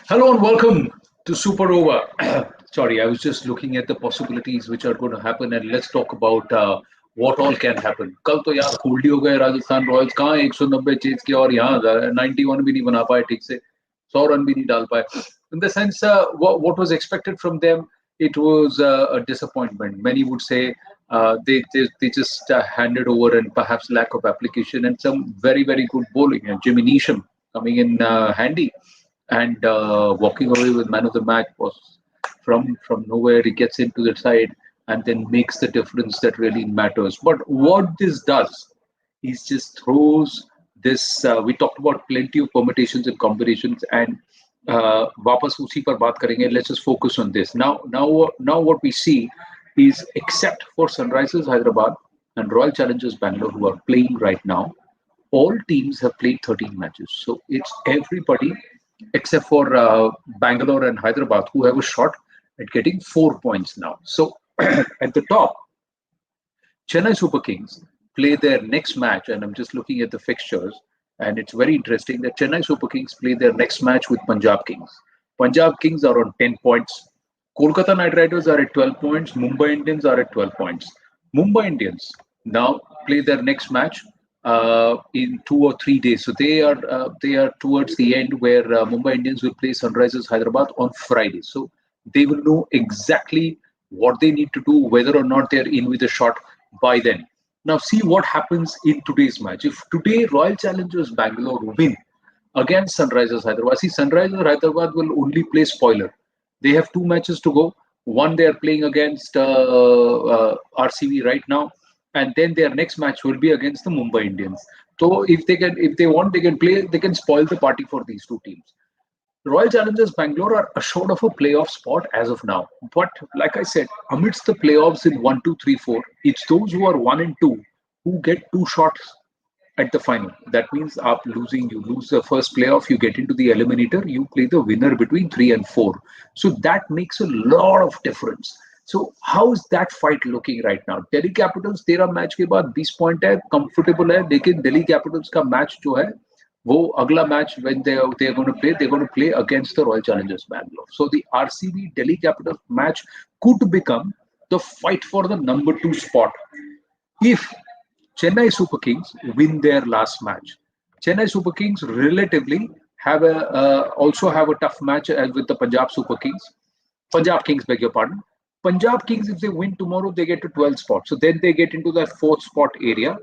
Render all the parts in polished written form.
Hello and welcome to Super Over. Sorry, I was just looking at the possibilities which are going to happen, and let's talk about what all can happen. कल तो यार hold ही हो गए Rajasthan Royals कहाँ 190 chase किया और यहाँ 91 भी नहीं बना पाए ठीक से 100 रन भी नहीं डाल पाए. In the sense, what was expected from them, it was a disappointment. Many would say they just handed over and perhaps lack of application and some very good bowling. And Jimmy Neesham coming in handy and walking away with man of the match was from nowhere. He gets into the side and then makes the difference that really matters. But what this does is just throws this. We talked about plenty of permutations and combinations, and वापस उसी पर बात करेंगे. Let's just focus on this now. What we see is, except for Sunrisers Hyderabad and Royal Challengers Bangalore, who are playing right now, all teams have played 13 matches. So it's everybody except for Bangalore and Hyderabad who have a shot at getting 4 points now. So at the top, Chennai Super Kings play their next match, and I'm just looking at the fixtures, and it's very interesting that Chennai Super Kings play their next match with Punjab Kings. Punjab Kings are on 10 points. Kolkata Knight Riders are at 12 points. Mumbai Indians are at 12 points. Mumbai Indians now play their next match in 2 or 3 days. So they are towards the end where Mumbai Indians will play Sunrisers Hyderabad on Friday. So they will know exactly what they need to do, whether or not they're in with a shot by then. Now see what happens in today's match. If today Royal Challengers Bangalore win against Sunrisers Hyderabad, see Sunrisers Hyderabad will only play spoiler. They have two matches to go. One they are playing against RCB right now, and then their next match will be against the Mumbai Indians. So if they want, they can play. They can spoil the party for these two teams. Royal Challengers Bangalore are assured of a playoff spot as of now. But like I said, amidst the playoffs in 1, 2, 3, 4, it's those who are 1 and 2 who get two shots at the final. That means up losing, you lose the first playoff, you get into the eliminator, you play the winner between 3 and 4. So that makes a lot of difference. So how is that fight looking right now? Delhi Capitals 13 match के बाद 20 point है, comfortable है, लेकिन Delhi Capitals का match जो है वो अगला match when they are going to play, they're going to play against the Royal Challengers Bangalore. So the RCB Delhi Capitals match could become the fight for the number 2 spot if Chennai Super Kings win their last match. Chennai Super Kings relatively have a also have a tough match as with the Punjab Super Kings. Punjab Kings, beg your pardon. Punjab Kings, if they win tomorrow, they get to 12 spots. So then they get into that fourth spot area.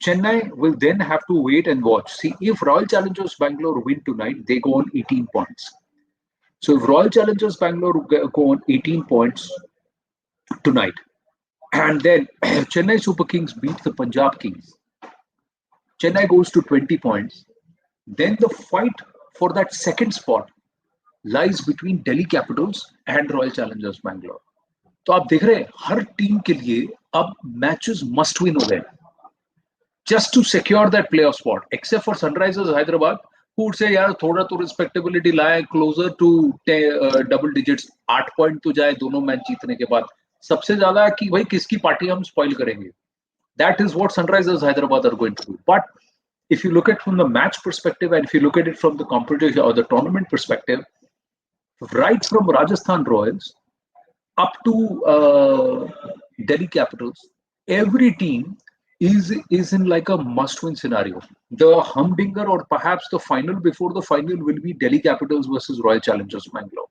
Chennai will then have to wait and watch. See, if Royal Challengers Bangalore win tonight, they go on 18 points. So if Royal Challengers Bangalore go on 18 points tonight, and then Chennai Super Kings beat the Punjab Kings, Chennai goes to 20 points, then the fight for that second spot lies between Delhi Capitals and Royal Challengers Bangalore. तो आप देख रहे हैं हर team के लिए अब matches must win हो गए just to secure that playoff spot, except for Sunrisers Hyderabad, who would say, यार थोड़ा तो respectability लाए closer to double digits, 8 point तो जाए दोनों मैच जीतने के बाद. सबसे ज्यादा कि भाई किसकी पार्टी हम स्पॉइल करेंगे. That is what Sunrisers Hyderabad are going to do. But if you look at it from the match perspective, and if you look at it from the competition or the tournament perspective, right from Rajasthan Royals up to Delhi Capitals, every team is in like a must-win scenario. The humdinger, or perhaps the final before the final, will be Delhi Capitals versus Royal Challengers Bangalore,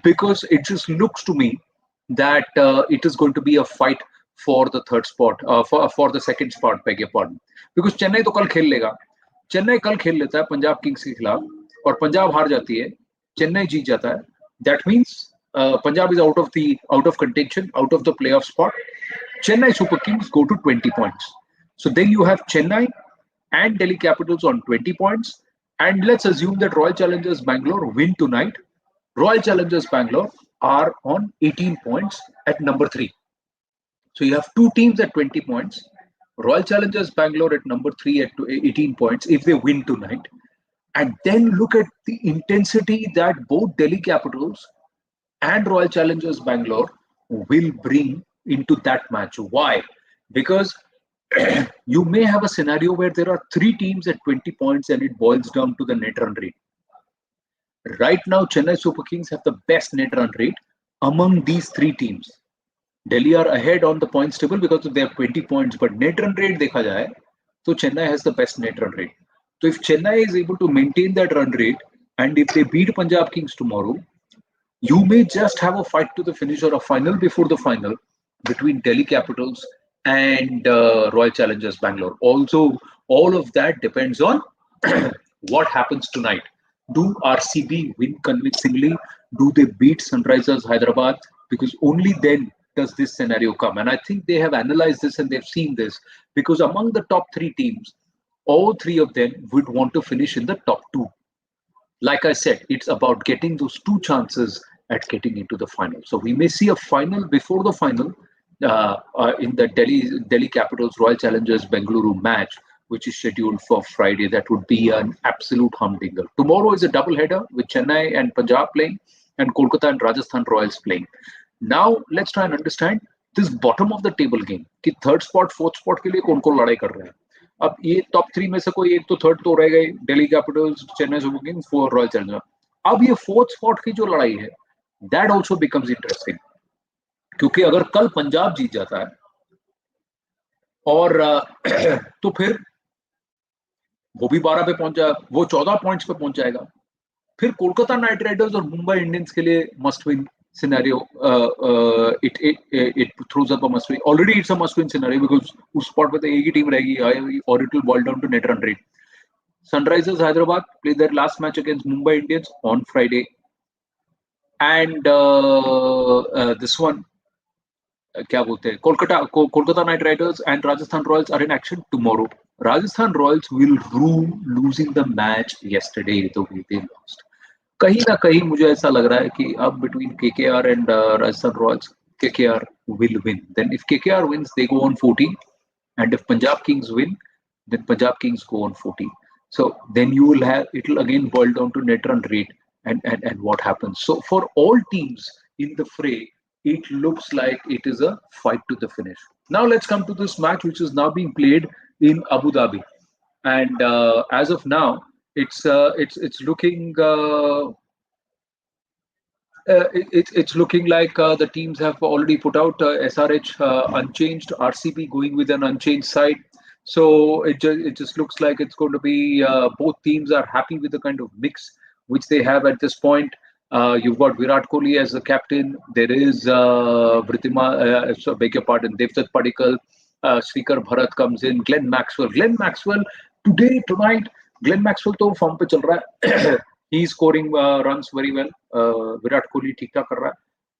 because it just looks to me that it is going to be a fight for the third spot, for the second spot, beg your pardon. Because Chennai तो कल खेल लेगा, चेन्नई कल खेल लेता है Punjab Kings के खिलाफ और पंजाब हार जाती है, चेन्नई जीत जाता है. That means Punjab is out of contention, out of the playoff spot. Chennai Super Kings go to 20 points. So then you have Chennai and Delhi Capitals on 20 points. And let's assume that Royal Challengers Bangalore win tonight. Royal Challengers Bangalore are on 18 points at number 3. So you have two teams at 20 points. Royal Challengers Bangalore at number 3 at 18 points if they win tonight. And then look at the intensity that both Delhi Capitals and Royal Challengers Bangalore will bring into that match. Why? Because you may have a scenario where there are three teams at 20 points and it boils down to the net run rate. Right now, Chennai Super Kings have the best net run rate among these three teams. Delhi are ahead on the points table because they have 20 points, but net run rate देखा जाए तो Chennai has the best net run rate. So if Chennai is able to maintain that run rate and if they beat Punjab Kings tomorrow, you may just have a fight to the finish or a final before the final between Delhi Capitals and Royal Challengers Bangalore. Also, all of that depends on what happens tonight. Do RCB win convincingly? Do they beat Sunrisers Hyderabad? Because only then does this scenario come. And I think they have analyzed this and they've seen this because among the top three teams, all three of them would want to finish in the top two. Like I said, it's about getting those two chances at getting into the final. So we may see a final before the final in the Delhi Capitals Royal Challengers Bengaluru match, which is scheduled for Friday. That would be an absolute humdinger. Tomorrow is a double header with Chennai and Punjab playing, and Kolkata and Rajasthan Royals playing. Now let's try and understand this bottom of the table game. कि third spot, fourth spot के लिए कौन कौन लड़ाई कर रहा है. अब ये टॉप थ्री में से कोई एक तो थर्ड तो रह गई, Delhi Capitals, Chennai super Kings, four royal Challengers. अब ये फोर्थ स्पॉट की जो लड़ाई है, दैट आल्सो बिकम्स इंटरेस्टिंग, क्योंकि अगर कल पंजाब जीत जाता है और तो फिर वो भी 12 पे पहुंच जाए, वो 14 पॉइंट्स पे पहुंच जाएगा. फिर कोलकाता नाइट राइडर्स और मुंबई इंडियंस के लिए must win scenario. It throws up a must win. Already it's a must win scenario because उस spot पे तो एक ही टीम रहेगी, or it will boil down to net run rate. Sunrisers Hyderabad play their last match against Mumbai Indians on Friday, and this one क्या बोलते हैं, Kolkata Knight Riders and Rajasthan Royals are in action tomorrow. Rajasthan Royals will rue losing the match yesterday the way they lost. कहीं ना कहीं मुझे ऐसा लग रहा है कि अब between KKR and Rajasthan Royals, KKR will win. Then if KKR wins, they go on 14, and if Punjab Kings win, then Punjab Kings go on 14. So then you will have, it will again boil down to net run rate and what happens. So for all teams in the fray, it looks like it is a fight to the finish. Now let's come to this match, which is now being played in Abu Dhabi, and as of now, it's looking. It's looking like the teams have already put out SRH unchanged, RCB going with an unchanged side. So it just looks like it's going to be both teams are happy with the kind of mix which they have at this point. You've got Virat Kohli as the captain. There is so beg your pardon, Devdutt Padikkal, Srikar Bharat comes in, Glenn Maxwell. Glenn Maxwell tonight, Glenn Maxwell तो form पे चल रहा है. He's scoring runs very well. Virat Kohli ठीक ठाक कर रहा है.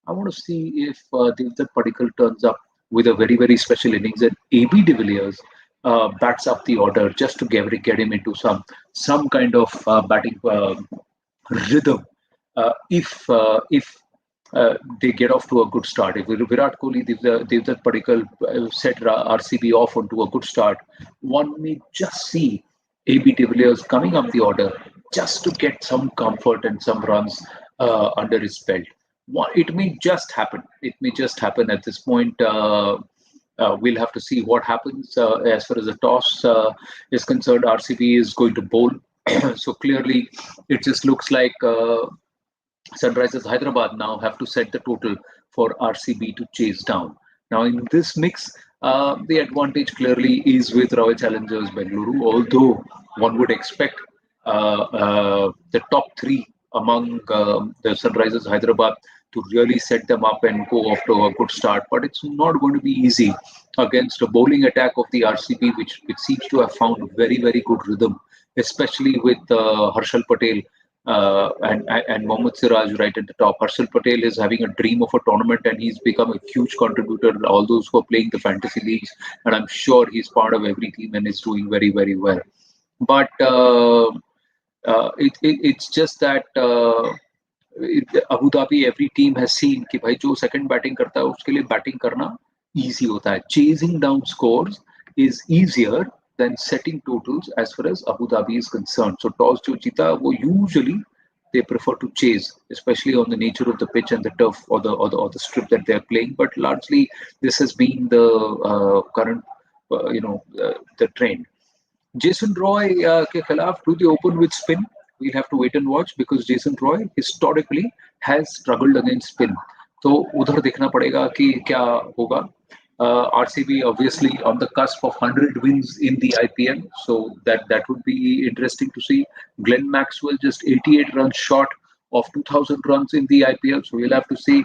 I want to see if Devdutt Padikkal turns up with a very, very special innings, and AB de Villiers bats up the order just to get him into some kind of batting rhythm. If they get off to a good start, if Virat Kohli, Devdutt Padikkal set RCB off onto a good start, one may just see AB de Villiers coming up the order just to get some comfort and some runs under his belt. It may just happen. It may just happen at this point. We'll have to see what happens. As far as the toss is concerned, RCB is going to bowl. So clearly, it just looks like Sunrisers Hyderabad now have to set the total for RCB to chase down. Now, in this mix, the advantage clearly is with Royal Challengers Bengaluru, although one would expect the top three among the Sunrisers Hyderabad to really set them up and go off to a good start. But it's not going to be easy against a bowling attack of the RCB, which seems to have found very, very good rhythm, especially with Harshal Patel and Mohammad Siraj right at the top. Harshal Patel is having a dream of a tournament, and he's become a huge contributor. All those who are playing the fantasy leagues, and I'm sure he's part of every team and is doing very, very well. But it's just that Abu Dhabi, every team has seen कि भाई जो second batting करता है उसके लिए batting करना easy होता है. Chasing down scores is easier than setting totals as far as Abu Dhabi is concerned. So toss jo jeeta, wo usually they prefer to chase, especially on the nature of the pitch and the turf or the strip that they're playing. But largely, this has been the current, the trend. Jason Roy के खिलाफ, do they open with spin? we'll have to wait and watch because Jason Roy historically has struggled against spin. तो उधर देखना पड़ेगा कि क्या होगा. RCB obviously on the cusp of 100 wins in the IPL, so that would be interesting to see. Glenn Maxwell just 88 runs short of 2000 runs in the IPL, so we'll have to see.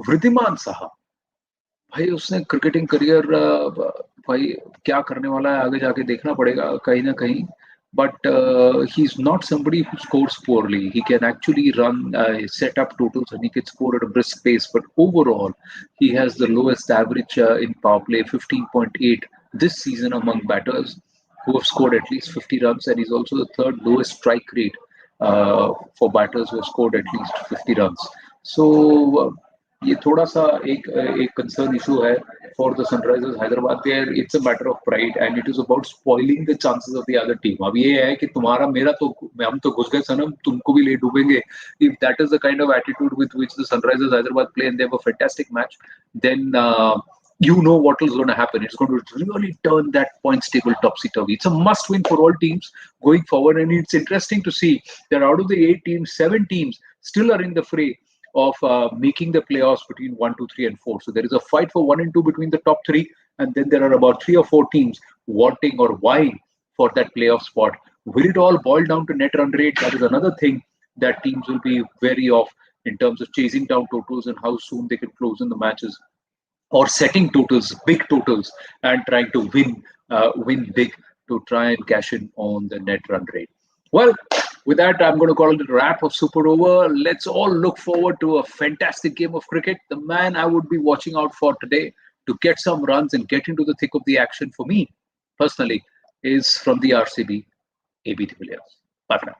Vridhiman Saha, भाई उसने cricketing career भाई क्या करने वाला है आगे जाके देखना पड़ेगा कहीं ना कहीं. But he's not somebody who scores poorly. He can actually run, set up totals, and he can score at a brisk pace. But overall, he has the lowest average in power play, 15.8 this season among batters who have scored at least 50 runs, and he's also the third lowest strike rate for batters who have scored at least 50 runs. So ये थोड़ा सा एक concern issue है for the Sunrisers Hyderabad. There it's a matter of pride and it is about spoiling the chances of the other team. अब ये है कि तुम्हारा मेरा तो हम तो घुस गए सनम, तुमको भी ले डूबेंगे. If that is the kind of attitude with which the Sunrisers Hyderabad play and they have a fantastic match, then you know what is going to happen. It's going to really turn that points table topsy-turvy. It's a must win for all teams going forward, and it's interesting to see that out of the 8 teams, 7 teams still are in the fray of making the playoffs between 1, 2, 3, and 4. So there is a fight for 1 and 2 between the top 3, and then there are about 3 or 4 teams wanting or vying for that playoff spot. Will it all boil down to net run rate? That is another thing that teams will be wary of in terms of chasing down totals and how soon they can close in the matches, or setting totals, big totals, and trying to win big to try and cash in on the net run rate. Well, with that, I'm going to call it a wrap of Super Over. Let's all look forward to a fantastic game of cricket. The man I would be watching out for today to get some runs and get into the thick of the action for me, personally, is from the RCB, AB de Villiers. Bye for now.